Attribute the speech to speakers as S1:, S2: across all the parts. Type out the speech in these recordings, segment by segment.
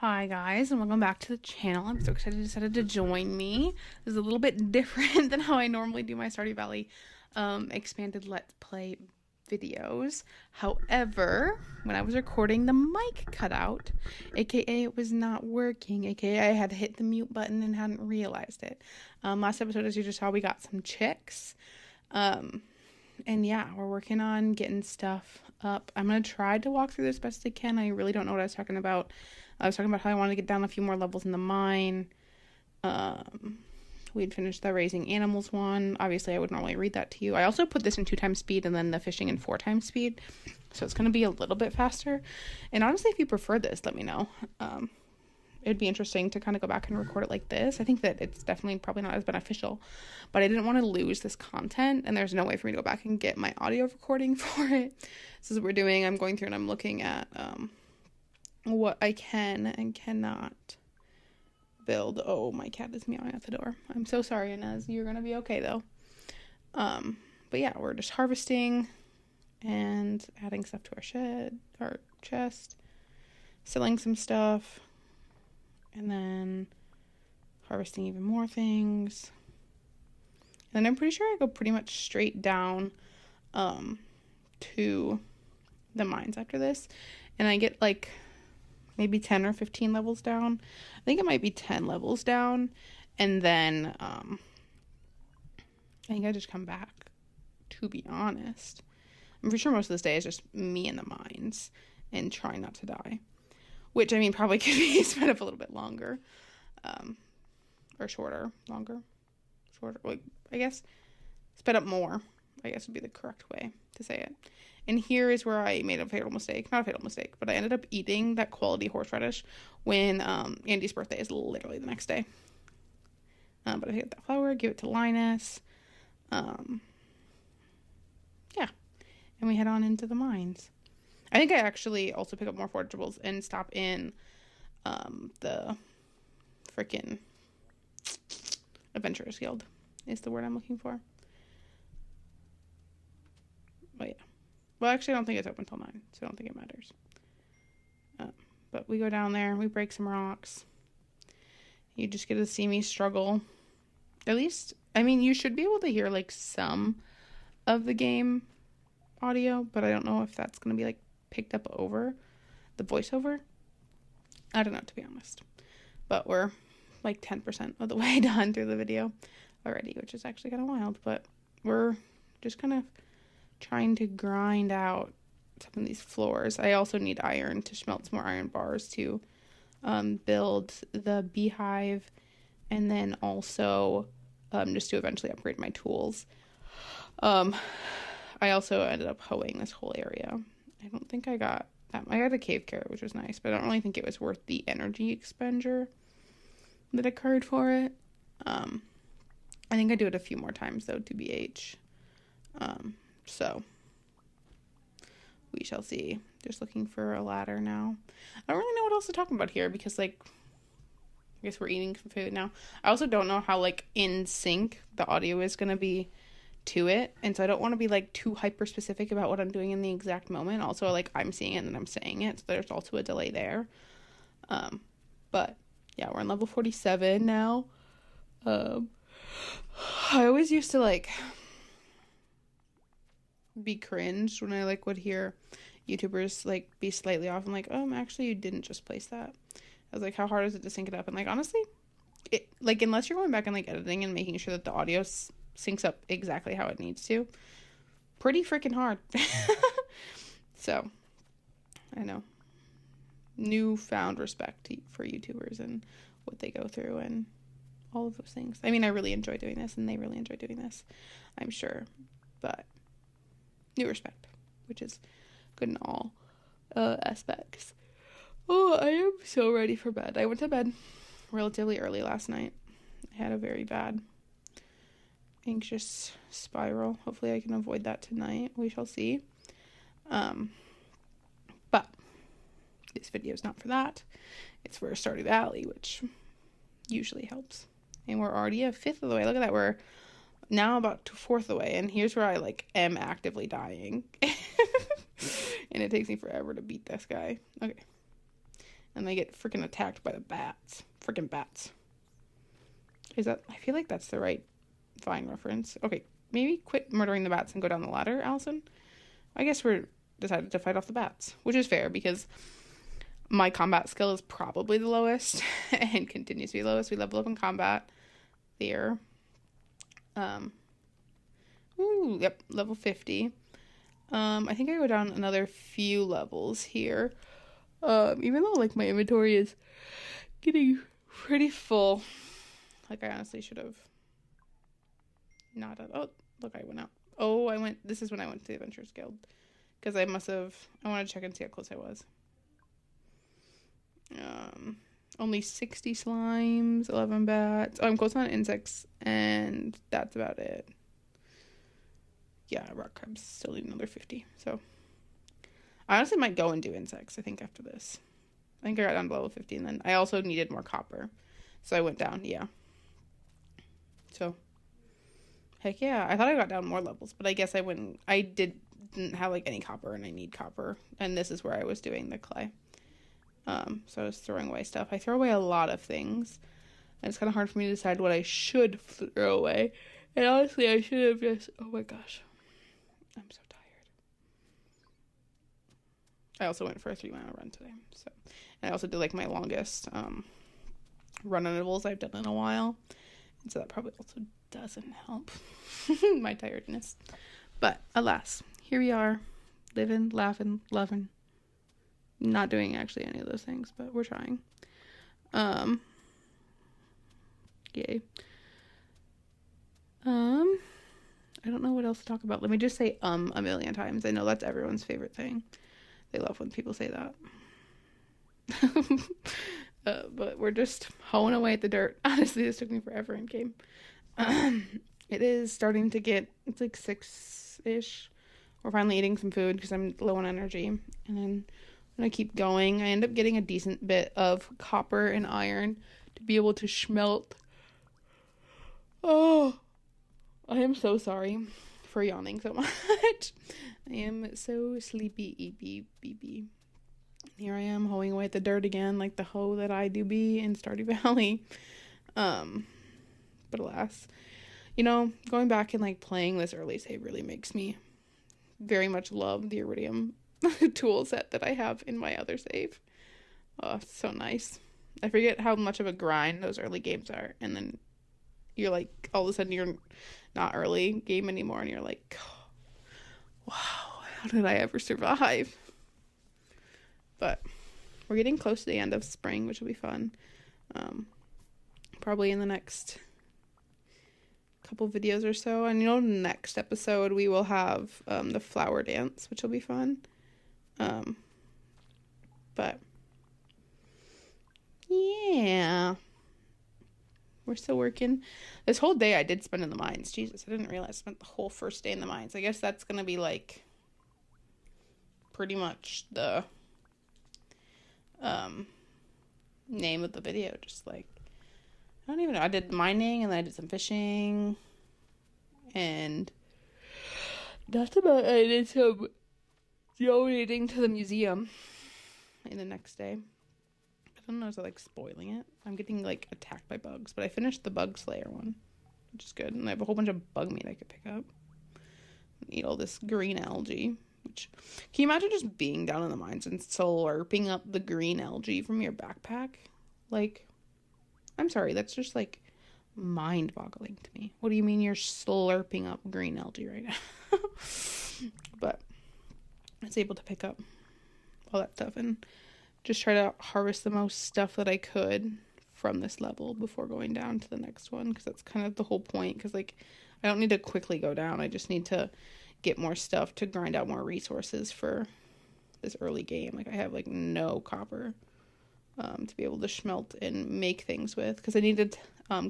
S1: Hi guys, and welcome back to the channel. I'm so excited you decided to join me. This is a little bit different than how I normally do my Stardew Valley expanded Let's Play videos. However, when I was recording, the mic cut out, aka it was not working, aka I had hit the mute button and hadn't realized it. Last episode, as you just saw, we got some chicks. And yeah, we're working on getting stuff up. I'm going to try to walk through this best I can. I really don't know what I was talking about. I was talking about how I wanted to get down a few more levels in the mine. We'd finished the raising animals one. Obviously, I would normally read that to you. I also put this in 2x speed and then the fishing in 4x speed. So it's going to be a little bit faster. And honestly, if you prefer this, let me know. It'd be interesting to kind of go back and record it like this. I think that it's definitely probably not as beneficial, but I didn't want to lose this content, and there's no way for me to go back and get my audio recording for it. This is what we're doing. I'm going through and I'm looking at what I can and cannot build. Oh, my cat is meowing at the door. I'm so sorry, Inez. You're gonna be okay though. But yeah, we're just harvesting and adding stuff to our shed, our chest, selling some stuff, and then harvesting even more things. And I'm pretty sure I go pretty much straight down to the mines after this. And I get like maybe 10 or 15 levels down. I think it might be 10 levels down. And then I think I just come back, to be honest. I'm pretty sure most of this day is just me in the mines and trying not to die. Which, I mean, probably could be sped up a little bit longer. Or shorter. Longer. Shorter. Like, I guess sped up more, I guess would be the correct way to say it. And here is where I made a fatal mistake. Not a fatal mistake, but I ended up eating that quality horseradish when Andy's birthday is literally the next day. But I get that flour, give it to Linus. Yeah. And we head on into the mines. I think I actually also pick up more forageables and stop in the freaking Adventurers Guild is the word I'm looking for. Oh, yeah. Well, actually, I don't think it's open till 9, so I don't think it matters. But we go down there, we break some rocks. You just get to see me struggle. At least, I mean, you should be able to hear, like, some of the game audio, but I don't know if that's going to be, like, picked up over the voiceover. I don't know, to be honest. But we're, like, 10% of the way done through the video already, which is actually kind of wild. But we're just kind of trying to grind out some of these floors. I also need iron to smelt some more iron bars to build the beehive, and then also just to eventually upgrade my tools. I also ended up hoeing this whole area. I don't think I got that. I got a cave carrot, which was nice, but I don't really think it was worth the energy expenditure that occurred for it. I think I do it a few more times though, to BH. So we shall see. Just looking for a ladder now. I don't really know what else to talk about here because, like, I guess we're eating some food now. I also don't know how, like, in sync the audio is going to be to it. And so I don't want to be, like, too hyper specific about what I'm doing in the exact moment. Also, like, I'm seeing it and then I'm saying it. So there's also a delay there. But yeah, we're on level 47 now. I always used to, like, be cringed when I, like, would hear YouTubers, like, be slightly off. I'm like, actually, you didn't just place that. I was like, how hard is it to sync it up? And, like, honestly, it, like, unless you're going back and, like, editing and making sure that the audio syncs up exactly how it needs to, pretty freaking hard. So, I know. Newfound respect for YouTubers and what they go through and all of those things. I mean, I really enjoy doing this, and they really enjoy doing this, I'm sure. But new respect, which is good in all aspects. Oh, I am so ready for bed. I went to bed relatively early last night. I had a very bad anxious spiral. Hopefully I can avoid that tonight. We shall see. But this video is not for that. It's for Stardew Valley, which usually helps. And we're already a fifth of the way. Look at that. We're now about to fourth of the way. And here's where I, like, am actively dying. And it takes me forever to beat this guy. Okay. and they get freaking attacked by the bats. Freaking bats. Is that, I feel like that's the right Vine reference. Okay, maybe quit murdering the bats and go down the ladder, Allison. I guess we're decided to fight off the bats, which is fair because my combat skill is probably the lowest and continues to be lowest. We level up in combat there. Yep, level 50. I think I go down another few levels here. Even though like my inventory is getting pretty full. Like I honestly should have not done. Oh, look, I went out. Oh, this is when I went to the Adventurers Guild. Because I want to check and see how close I was. Only 60 slimes, 11 bats. Oh, I'm close on insects, and that's about it. Yeah, rock crabs still need another 50. So, I honestly might go and do insects, I think, after this. I think I got down to level 50, and then I also needed more copper. So I went down, yeah. So, heck yeah. I thought I got down more levels, but I guess I didn't have, like, any copper, and I need copper. And this is where I was doing the clay. So I was throwing away stuff. I throw away a lot of things. And it's kind of hard for me to decide what I should throw away. And honestly, I should have just... Oh my gosh. I'm so tired. I also went for a 3-mile run today. So, and I also did, like, my longest run intervals I've done in a while. And so that probably also doesn't help my tiredness. But alas, here we are. Living, laughing, loving. Not doing actually any of those things, but we're trying. Yay. I don't know what else to talk about. Let me just say a million times. I know that's everyone's favorite thing. They love when people say that. But we're just hoeing away at the dirt. Honestly, this took me forever in game. It is starting to get, it's like 6-ish. We're finally eating some food because I'm low on energy. And then when I keep going, I end up getting a decent bit of copper and iron to be able to smelt. Oh, I am so sorry for yawning so much. I am so sleepy, beepy. Here I am hoeing away at the dirt again, like the hoe that I do be in Stardew Valley. But alas, going back and like playing this early save really makes me very much love the iridium tool set that I have in my other save. Oh, it's so nice. I forget how much of a grind those early games are, and then you're like, all of a sudden you're not early game anymore, and you're like, oh, wow, how did I ever survive? But we're getting close to the end of spring, which will be fun. Probably in the next couple videos or so. And next episode we will have the flower dance, which will be fun. But yeah, we're still working. This whole day I did spend in the mines. Jesus, I didn't realize I spent the whole first day in the mines. I guess that's gonna be like pretty much the name of the video. Just like, I don't even know. I did mining and then I did some fishing, and that's about it. I did some donating to the museum in the next day. I don't know if I'm like spoiling it. I'm getting like attacked by bugs, but I finished the bug slayer one, which is good, and I have a whole bunch of bug meat I could pick up and eat all this green algae. Which, can you imagine just being down in the mines and slurping up the green algae from your backpack? Like, I'm sorry, that's just like mind-boggling to me. What do you mean you're slurping up green algae right now? But I was able to pick up all that stuff and just try to harvest the most stuff that I could from this level before going down to the next one, because that's kind of the whole point. Because like, I don't need to quickly go down. I just need to get more stuff to grind out more resources for this early game. Like, I have like no copper to be able to smelt and make things with, because I needed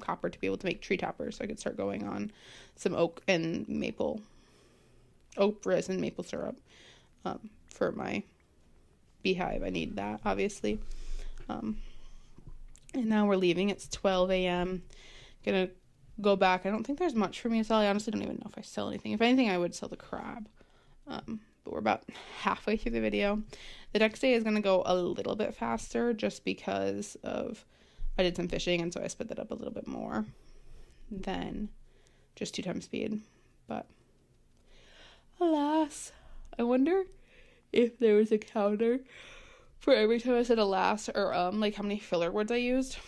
S1: copper to be able to make tree toppers, so I could start going on some oak resin, maple syrup for my beehive. I need that, obviously. And now we're leaving. It's 12 a.m. Gonna go back. I don't think there's much for me to sell. I honestly don't even know if I sell anything. If anything, I would sell the crab. but we're about halfway through the video. The next day is going to go a little bit faster just because of I did some fishing, and so I sped that up a little bit more than just 2 times speed. But alas, I wonder if there was a counter for every time I said alas, or like how many filler words I used.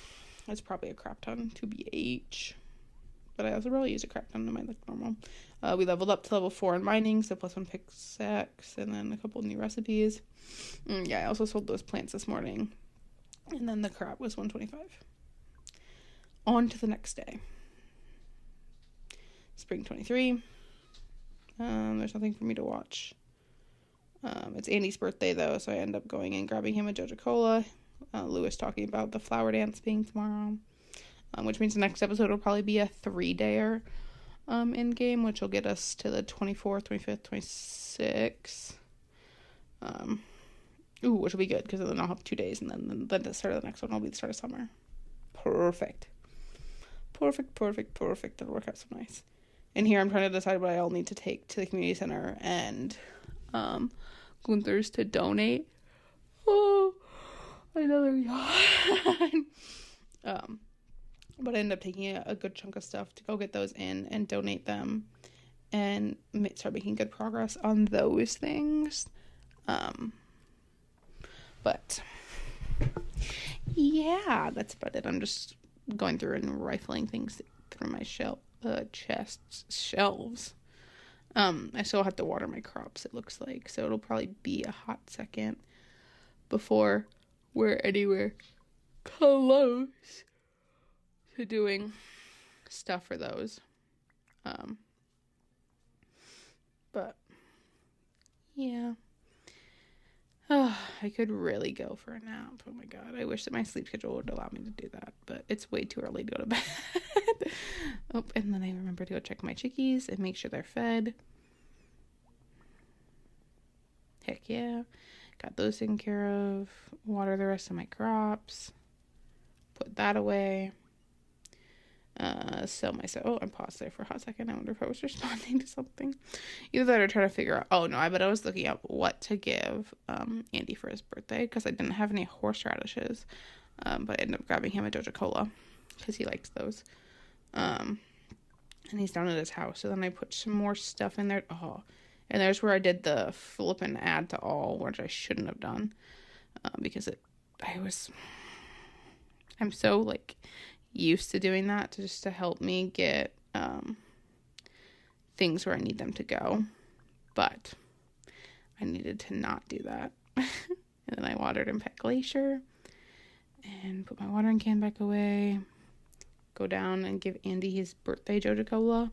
S1: It's probably a crap ton, to BH. But I also probably use a crap ton in my like normal. We leveled up to level 4 in mining, so +1 pickaxe, and then a couple new recipes. Yeah, I also sold those plants this morning. And then the crap was 125. On to the next day. Spring 23. There's nothing for me to watch. It's Andy's birthday, though, so I end up going and grabbing him a Joja Cola. Lewis talking about the flower dance being tomorrow. Which means the next episode will probably be a 3-dayer in game, which will get us to the 24th, 25th, 26th. Which will be good, because then I'll have 2 days, and then the start of the next one will be the start of summer. Perfect. That'll work out so nice. And here I'm trying to decide what I all need to take to the community center and Gunther's to donate. Oh, another yawn. But I end up taking a good chunk of stuff to go get those in and donate them and start making good progress on those things. But yeah, that's about it. I'm just going through and rifling things through my shelves. I still have to water my crops, it looks like, so it'll probably be a hot second before we're anywhere close to doing stuff for those. But yeah. I could really go for a nap. Oh my god, I wish that my sleep schedule would allow me to do that, but it's way too early to go to bed. And then I remember to go check my chickies and make sure they're fed. Heck yeah. Got those taken care of. Water the rest of my crops. Put that away. Sell myself. Oh, I paused there for a hot second. I wonder if I was responding to something. Either that or trying to figure out. Oh no, I bet I was looking up what to give Andy for his birthday, because I didn't have any horseradishes. But I ended up grabbing him a Joja Cola because he likes those. And he's down at his house. So then I put some more stuff in there. Oh, and there's where I did the flip and add to all, which I shouldn't have done, because I'm so like used to doing that just to help me get things where I need them to go, but I needed to not do that. And then I watered in Pet Glacier and put my watering can back away, go down and give Andy his birthday Joja Cola,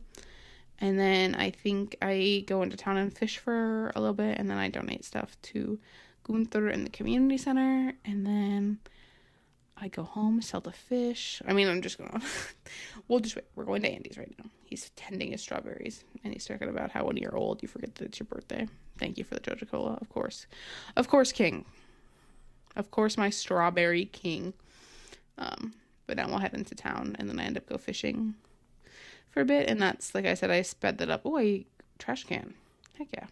S1: and then I think I go into town and fish for a little bit, and then I donate stuff to Gunther in the community center, and then I go home, sell the fish. I mean, I'm just gonna... We'll just wait. We're going to Andy's right now. He's tending his strawberries. And he's talking about how when you're old, you forget that it's your birthday. Thank you for the Joja Cola, of course. Of course, King. Of course, my strawberry king. But now we'll head into town. And then I end up go fishing for a bit. And that's, like I said, I sped that up. Oh, trash can. Heck yeah.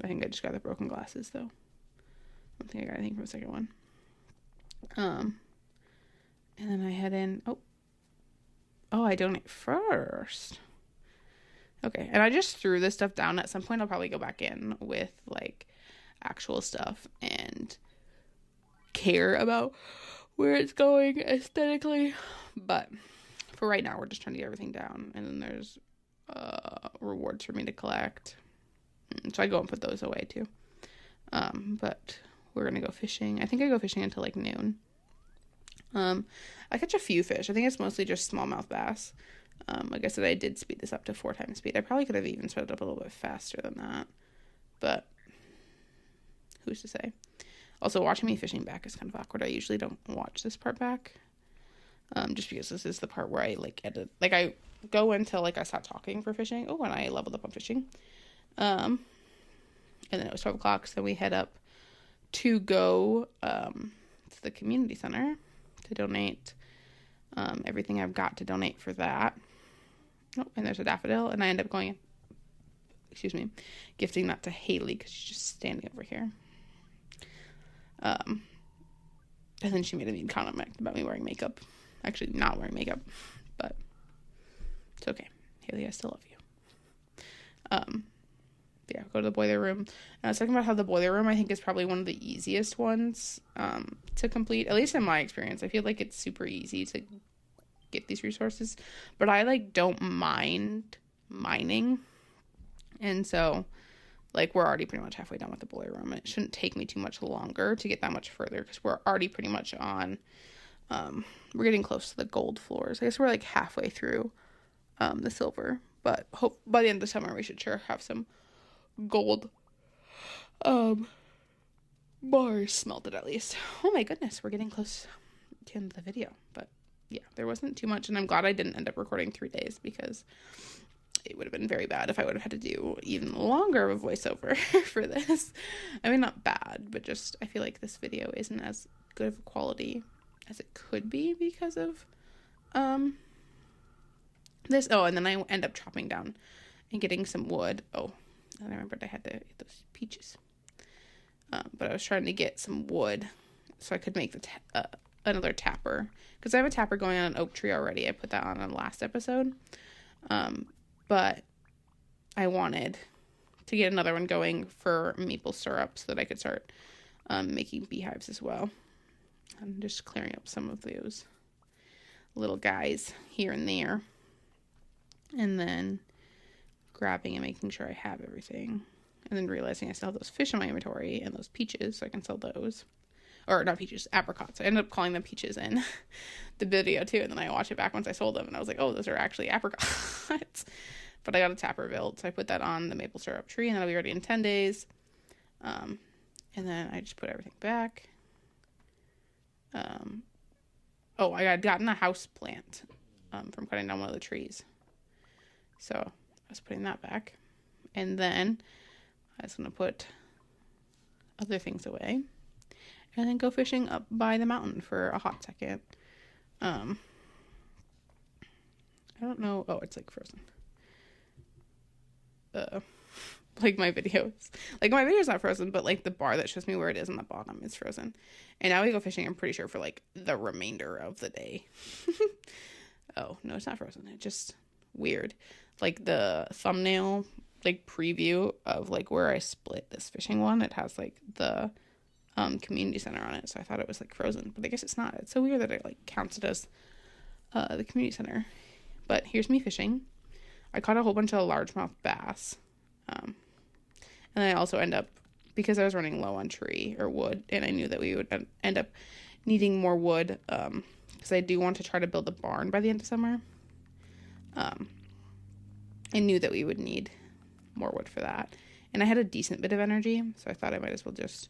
S1: I think I just got the broken glasses, though. I don't think I got anything from the second one. And then I head in. Oh, I donate first. Okay, and I just threw this stuff down. At some point, I'll probably go back in with, like, actual stuff and care about where it's going aesthetically. But for right now, we're just trying to get everything down. And then there's rewards for me to collect. So I go and put those away, too. But we're going to go fishing. I think I go fishing until, like, noon. I catch a few fish. I think it's mostly just smallmouth bass. Like I said, I did speed this up to 4 times speed. I probably could have even sped it up a little bit faster than that. But who's to say? Also, watching me fishing back is kind of awkward. I usually don't watch this part back. Just because this is the part where I, like, edit. Like, I go until, like, I stop talking for fishing. Oh, and I leveled up on fishing. And then it was 12 o'clock, so we head up to go to the community center to donate everything I've got to donate for that. Oh, and there's a daffodil, and I end up going excuse me, gifting that to Haley because she's just standing over here. And then she made a mean comment about me wearing makeup. Actually, not wearing makeup, but it's okay. Haley, I still love you. Yeah, go to the boiler room. And I was talking about how the boiler room, I think, is probably one of the easiest ones to complete, at least in my experience. I feel like it's super easy to get these resources, but I, like, don't mind mining. And so, like, we're already pretty much halfway done with the boiler room, and it shouldn't take me too much longer to get that much further, because we're already pretty much on, we're getting close to the gold floors. I guess we're, like, halfway through the silver, but hope by the end of the summer we should sure have some gold bars smelted at least. Oh my goodness, we're getting close to the end of the video, but yeah, there wasn't too much, and I'm glad I didn't end up recording 3 days, because it would have been very bad if I would have had to do even longer of a voiceover for this. I mean, not bad, but just I feel like this video isn't as good of a quality as it could be because of this. Oh, and then I end up chopping down and getting some wood. Oh, and I remembered I had to get those peaches. But I was trying to get some wood so I could make the another tapper, because I have a tapper going on an oak tree already. I put that on the last episode. But I wanted to get another one going for maple syrup so that I could start making beehives as well. I'm just clearing up some of those little guys here and there. And then grabbing and making sure I have everything. And then realizing I still have those fish in my inventory and those peaches, so I can sell those. Or not peaches, apricots. I ended up calling them peaches in the video too, and then I watched it back once I sold them, and I was like, oh, those are actually apricots. But I got a tapper built, so I put that on the maple syrup tree, and that'll be ready in 10 days. And then I just put everything back. Oh, I had gotten a house plant from cutting down one of the trees. So I was putting that back. And then I was going to put other things away. And then go fishing up by the mountain for a hot second. I don't know. Oh, it's like frozen. Like my videos. Like my video's not frozen, but like the bar that shows me where it is on the bottom is frozen. And now we go fishing, I'm pretty sure, for like the remainder of the day. Oh, no, it's not frozen. It's just weird. Like the thumbnail, like preview of like where I split this fishing one, it has like the community center on it, so I thought it was like frozen, but I guess it's not. It's so weird that it like counts it as the community center. But here's me fishing. I caught a whole bunch of largemouth bass, and I also end up, because I was running low on tree or wood, and I knew that we would end up needing more wood, because I do want to try to build a barn by the end of summer. I knew that we would need more wood for that, and I had a decent bit of energy, so I thought I might as well just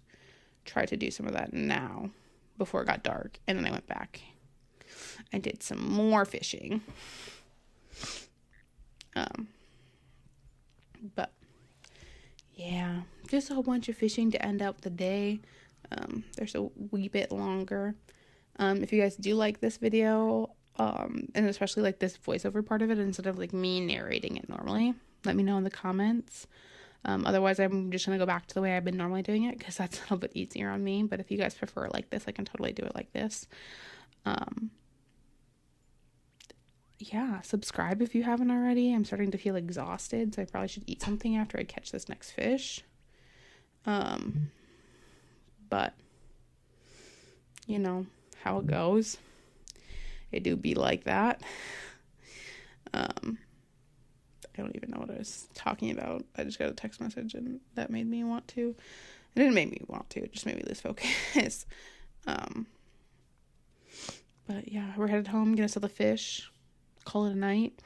S1: try to do some of that now before it got dark. And then I went back and did some more fishing. But yeah, just a whole bunch of fishing to end out the day. There's a wee bit longer. If you guys do like this video, and especially like this voiceover part of it, instead of like me narrating it normally, let me know in the comments. Otherwise, I'm just going to go back to the way I've been normally doing it, because that's a little bit easier on me. But if you guys prefer it like this, I can totally do it like this. Yeah, subscribe if you haven't already. I'm starting to feel exhausted, so I probably should eat something after I catch this next fish. But, you know how it goes. It do be like that. I don't even know what I was talking about. I just got a text message and that made me want to. It didn't make me want to. It just made me lose focus. But yeah, we're headed home. Gonna sell the fish. Call it a night.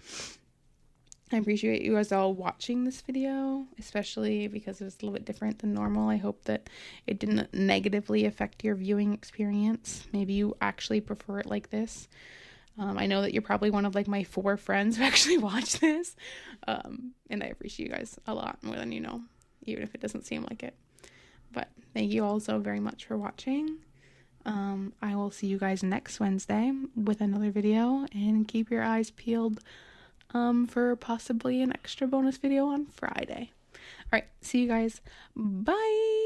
S1: I appreciate you guys all watching this video, especially because it's a little bit different than normal. I hope that it didn't negatively affect your viewing experience. Maybe you actually prefer it like this. I know that you're probably one of like my 4 friends who actually watch this. And I appreciate you guys a lot more than you know, even if it doesn't seem like it. But thank you all so very much for watching. I will see you guys next Wednesday with another video, and keep your eyes peeled for possibly an extra bonus video on Friday. right, see you guys. Bye.